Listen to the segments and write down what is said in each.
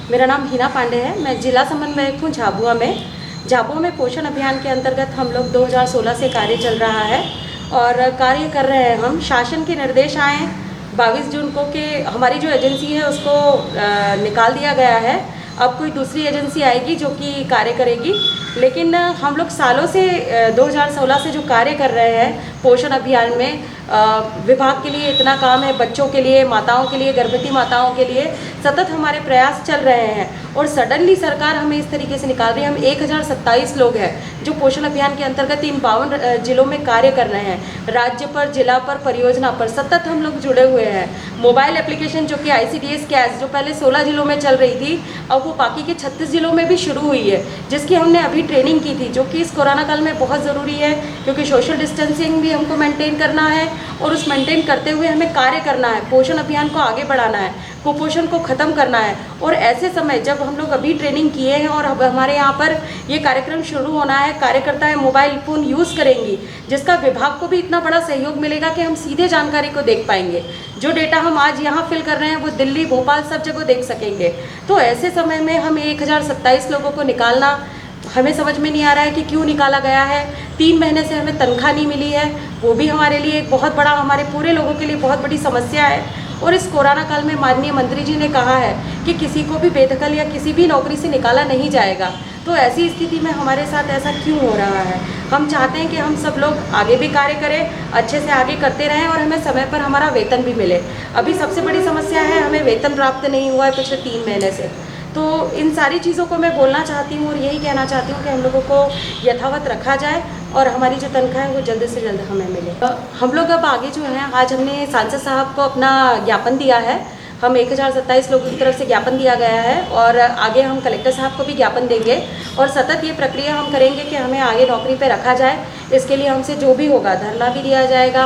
मेरा नाम हिना पांडे है। मैं जिला समन्वयक हूँ झाबुआ में। झाबुआ में पोषण अभियान के अंतर्गत हम लोग 2016 से कार्य चल रहा है और कार्य कर रहे हैं। हम शासन के निर्देश आए 22 जून को कि हमारी जो एजेंसी है उसको निकाल दिया गया है। अब कोई दूसरी एजेंसी आएगी जो कि कार्य करेगी, लेकिन हम लोग सालों से 2016 से जो कार्य कर रहे हैं पोषण अभियान में, विभाग के लिए इतना काम है, बच्चों के लिए, माताओं के लिए, गर्भवती माताओं के लिए सतत हमारे प्रयास चल रहे हैं और सडनली सरकार हमें इस तरीके से निकाल रही है। हम 1027 लोग हैं जो पोषण अभियान के अंतर्गत इन 52 जिलों में कार्य कर रहे हैं। राज्य पर, जिला पर, परियोजना पर सतत हम लोग जुड़े हुए हैं। मोबाइल एप्लीकेशन जो कि ICDS कैश जो पहले 16 जिलों में चल रही थी, अब वो बाकी के 36 जिलों में भी शुरू हुई है, जिसकी हमने अभी ट्रेनिंग की थी, जो कि इस कोरोना काल में बहुत ज़रूरी है क्योंकि सोशल डिस्टेंसिंग भी हमको मेंटेन करना है और उस मेंटेन करते हुए हमें कार्य करना है। पोषण अभियान को आगे बढ़ाना है, कुपोषण को ख़त्म करना है। और ऐसे समय जब हम लोग अभी ट्रेनिंग किए हैं और अब हमारे यहाँ पर ये कार्यक्रम शुरू होना है, कार्यकर्ताएं मोबाइल फ़ोन यूज़ करेंगी, जिसका विभाग को भी इतना बड़ा सहयोग मिलेगा कि हम सीधे जानकारी को देख पाएंगे। जो डेटा हम आज यहाँ फिल कर रहे हैं वो दिल्ली, भोपाल सब जगह देख सकेंगे। तो ऐसे समय में हम 1027 लोगों को निकालना, हमें समझ में नहीं आ रहा है कि क्यों निकाला गया है। 3 महीने से हमें तनख्वाह नहीं मिली है, वो भी हमारे लिए एक बहुत बड़ा, हमारे पूरे लोगों के लिए बहुत बड़ी समस्या है। और इस कोरोना काल में माननीय मंत्री जी ने कहा है कि किसी को भी बेदखल या किसी भी नौकरी से निकाला नहीं जाएगा। तो ऐसी स्थिति में हमारे साथ ऐसा क्यों हो रहा है? हम चाहते हैं कि हम सब लोग आगे भी कार्य करें, अच्छे से आगे करते रहें और हमें समय पर हमारा वेतन भी मिले। अभी सबसे बड़ी समस्या है, हमें वेतन प्राप्त नहीं हुआ है पिछले 3 महीने से। तो इन सारी चीज़ों को मैं बोलना चाहती हूँ और यही कहना चाहती हूँ कि हम लोगों को यथावत रखा जाए और हमारी जो तनख्वाह है वो जल्द से जल्द हमें मिले। हम लोग अब आगे जो है, आज हमने सांसद साहब को अपना ज्ञापन दिया है। हम 1027 लोगों की तरफ से ज्ञापन दिया गया है और आगे हम कलेक्टर साहब को भी ज्ञापन देंगे और सतत ये प्रक्रिया हम करेंगे कि हमें आगे नौकरी पे रखा जाए। इसके लिए हमसे जो भी होगा, धरना भी दिया जाएगा,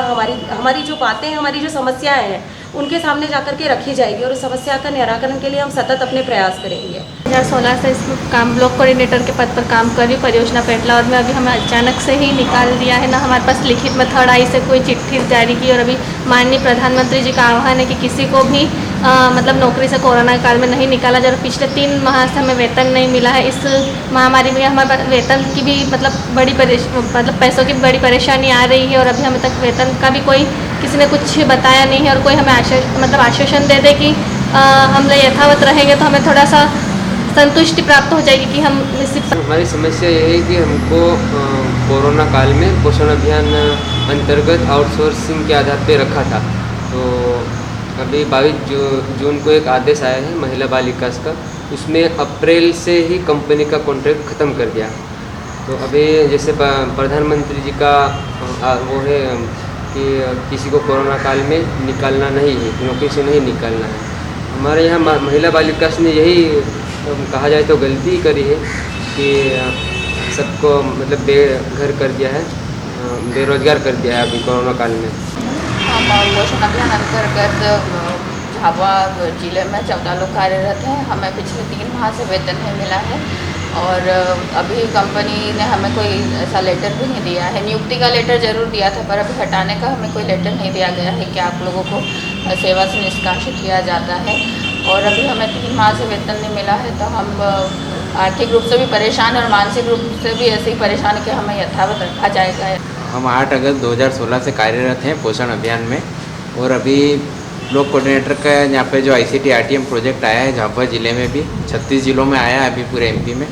हमारी जो बातें हैं, हमारी जो समस्याएं हैं उनके सामने जाकर के रखी जाएगी और उस समस्या का निराकरण के लिए हम सतत अपने प्रयास करेंगे। 2016 से इस काम ब्लॉक कोऑर्डिनेटर के पद पर काम कर रही परियोजना पेटलाद में। अभी हमें अचानक से ही निकाल दिया है, ना हमारे पास लिखित में थर्ड आई से कोई चिट्ठी जारी की। और अभी माननीय प्रधानमंत्री जी का आह्वान है कि किसी को भी मतलब नौकरी से कोरोना काल में नहीं निकाला जाए। और पिछले 3 माह से हमें वेतन नहीं मिला है। इस महामारी में हमारे पास वेतन की भी मतलब पैसों की बड़ी परेशानी आ रही है और अभी हमें तक वेतन का भी कोई किसी ने कुछ बताया नहीं है। और कोई हमें आश्वासन दे दे कि हम लोग यथावत रहेंगे तो हमें थोड़ा सा संतुष्टि प्राप्त हो जाएगी कि हम हमारी समस्या ये है कि हमको कोरोना काल में पोषण अभियान अंतर्गत आउटसोर्सिंग के आधार पे रखा था। तो अभी 22 जून को एक आदेश आया है महिला बाल विकास का, उसमें अप्रैल से ही कंपनी का कॉन्ट्रैक्ट ख़त्म कर दिया। तो अभी जैसे प्रधानमंत्री जी का वो है कि किसी को कोरोना काल में निकालना नहीं है, नौकरी से नहीं निकालना है। हमारे यहाँ महिला बाल विकास ने यही कहा जाए तो गलती करी है कि सबको मतलब बेघर कर दिया है, बेरोजगार कर दिया है अभी कोरोना काल में। हम पोषण अभियान अंतर्गत झाबुआ जिले में 14 लोग कार्यरत हैं। हमें पिछले 3 माह से वेतन नहीं मिला है और अभी कंपनी ने हमें कोई ऐसा लेटर भी नहीं दिया है। नियुक्ति का लेटर ज़रूर दिया था पर अभी हटाने का हमें कोई लेटर नहीं दिया गया है कि आप लोगों को सेवा से निष्कासित किया जाता है। और अभी हमें 3 माह से वेतन नहीं मिला है तो हम आर्थिक रूप से भी परेशान और मानसिक रूप से भी ऐसे ही परेशान है कि हमें यथावत रखा जाएगा। हम 8 अगस्त 2016 से कार्यरत हैं पोषण अभियान में और अभी ब्लॉक कोऑर्डिनेटर का यहाँ पे जो ICT RTM प्रोजेक्ट आया है झाबुआ ज़िले में भी 36 जिलों में आया है। अभी पूरे MP में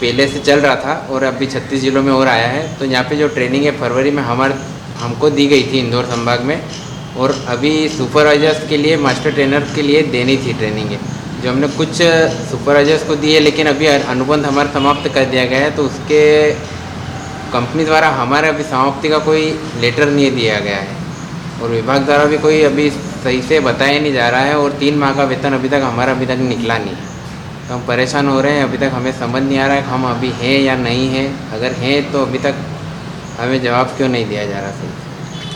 पहले से चल रहा था और अभी 36 जिलों में और आया है। तो यहाँ पे जो ट्रेनिंग है फरवरी में हमको दी गई थी इंदौर संभाग में और अभी सुपरवाइजर्स के लिए, मास्टर ट्रेनर के लिए देनी थी ट्रेनिंग है जो हमने कुछ सुपरवाइजर्स को दी है, लेकिन अभी अनुबंध हमारा समाप्त कर दिया गया है। तो उसके कंपनी द्वारा हमारे अभी समाप्ति का कोई लेटर नहीं दिया गया है और विभाग द्वारा भी कोई अभी सही से बताया नहीं जा रहा है और 3 माह का वेतन अभी तक हमारा निकला नहीं है। तो हम परेशान हो रहे हैं। अभी तक हमें समझ नहीं आ रहा है कि हम अभी हैं या नहीं हैं। अगर हैं तो अभी तक हमें जवाब क्यों नहीं दिया जा रहा सही।